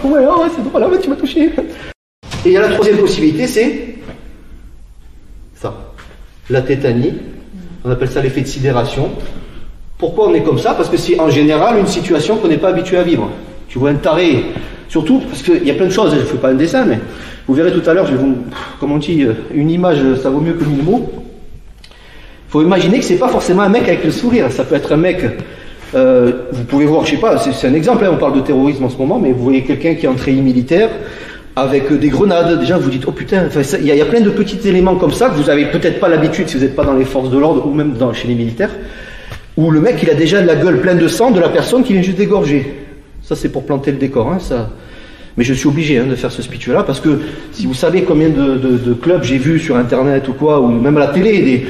Ouais, c'est drôle, là, tu m'as touché. Et il y a la troisième possibilité, c'est ça, la tétanie. On appelle ça l'effet de sidération. Pourquoi on est comme ça? Parce que c'est en général une situation qu'on n'est pas habitué à vivre. Tu vois un taré, surtout parce qu'il y a plein de choses, je ne fais pas un dessin, mais vous verrez tout à l'heure, je vais vous, comme on dit, une image, ça vaut mieux que 1000 mots. Il faut imaginer que c'est pas forcément un mec avec le sourire, ça peut être un mec, vous pouvez voir, je sais pas, c'est un exemple, hein, on parle de terrorisme en ce moment, mais vous voyez quelqu'un qui est en treillis militaire, avec des grenades, déjà vous dites, oh putain, il y a plein de petits éléments comme ça, que vous avez peut-être pas l'habitude si vous n'êtes pas dans les forces de l'ordre, ou même chez les militaires, où le mec il a déjà la gueule pleine de sang de la personne qui vient juste d'égorger. Ça c'est pour planter le décor, hein, ça. Mais je suis obligé de faire ce speech-là, parce que si vous savez combien de clubs j'ai vu sur internet ou quoi, ou même à la télé, des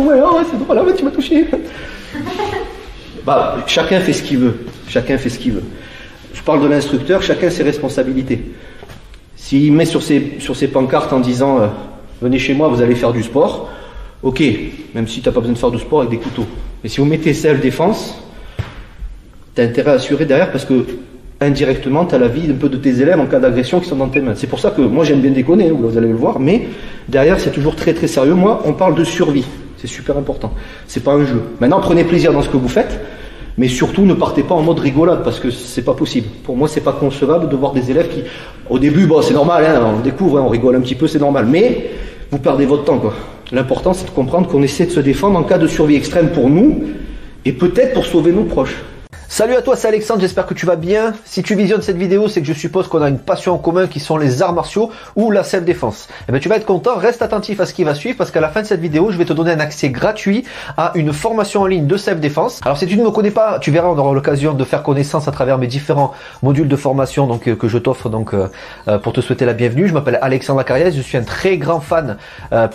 ouais, c'est drôle, là, tu m'as touché. Bah, chacun fait ce qu'il veut. Chacun fait ce qu'il veut. Je parle de l'instructeur, chacun ses responsabilités. S'il met sur ses pancartes en disant venez chez moi, vous allez faire du sport, ok, même si tu n'as pas besoin de faire du sport avec des couteaux. Mais si vous mettez self-défense, tu as intérêt à assurer derrière, parce que indirectement, tu as la vie un peu de tes élèves en cas d'agression qui sont dans tes mains. C'est pour ça que moi j'aime bien déconner, vous allez le voir, mais derrière c'est toujours très très sérieux. Moi, on parle de survie, c'est super important. C'est pas un jeu. Maintenant, prenez plaisir dans ce que vous faites, mais surtout ne partez pas en mode rigolade, parce que c'est pas possible. Pour moi, c'est pas concevable de voir des élèves qui, au début, bon, c'est normal, hein, on découvre, hein, on rigole un petit peu, c'est normal, mais vous perdez votre temps, quoi. L'important, c'est de comprendre qu'on essaie de se défendre en cas de survie extrême pour nous, et peut-être pour sauver nos proches. Salut à toi, c'est Alexandre, j'espère que tu vas bien. Si tu visionnes cette vidéo, c'est que je suppose qu'on a une passion en commun qui sont les arts martiaux ou la self-défense. Eh bien, tu vas être content, reste attentif à ce qui va suivre, parce qu'à la fin de cette vidéo, je vais te donner un accès gratuit à une formation en ligne de self-défense. Alors si tu ne me connais pas, tu verras, on aura l'occasion de faire connaissance à travers mes différents modules de formation que je t'offre pour te souhaiter la bienvenue. Je m'appelle Alexandre Acariès, je suis un très grand fan,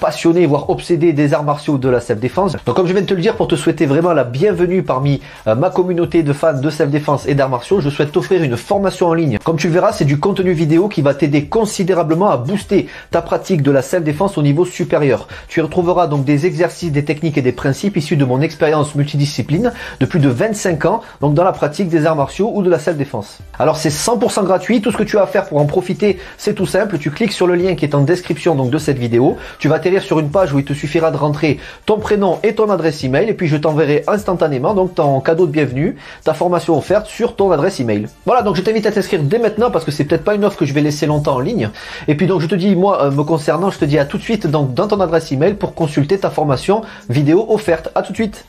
passionné, voire obsédé des arts martiaux de la self-défense. Donc comme je viens de te le dire, pour te souhaiter vraiment la bienvenue parmi ma communauté de fans de self-défense et d'arts martiaux, je souhaite t'offrir une formation en ligne. Comme tu le verras, c'est du contenu vidéo qui va t'aider considérablement à booster ta pratique de la self-défense au niveau supérieur. Tu y retrouveras donc des exercices, des techniques et des principes issus de mon expérience multidiscipline de plus de 25 ans, donc dans la pratique des arts martiaux ou de la self-défense. Alors c'est 100% gratuit, tout ce que tu as à faire pour en profiter, c'est tout simple, tu cliques sur le lien qui est en description donc de cette vidéo, tu vas atterrir sur une page où il te suffira de rentrer ton prénom et ton adresse email, et puis je t'enverrai instantanément donc ton cadeau de bienvenue, ta formation offerte sur ton adresse email. Voilà, donc je t'invite à t'inscrire dès maintenant, parce que c'est peut-être pas une offre que je vais laisser longtemps en ligne. Et puis donc je te dis, moi me concernant, je te dis à tout de suite donc dans ton adresse email pour consulter ta formation vidéo offerte. À tout de suite.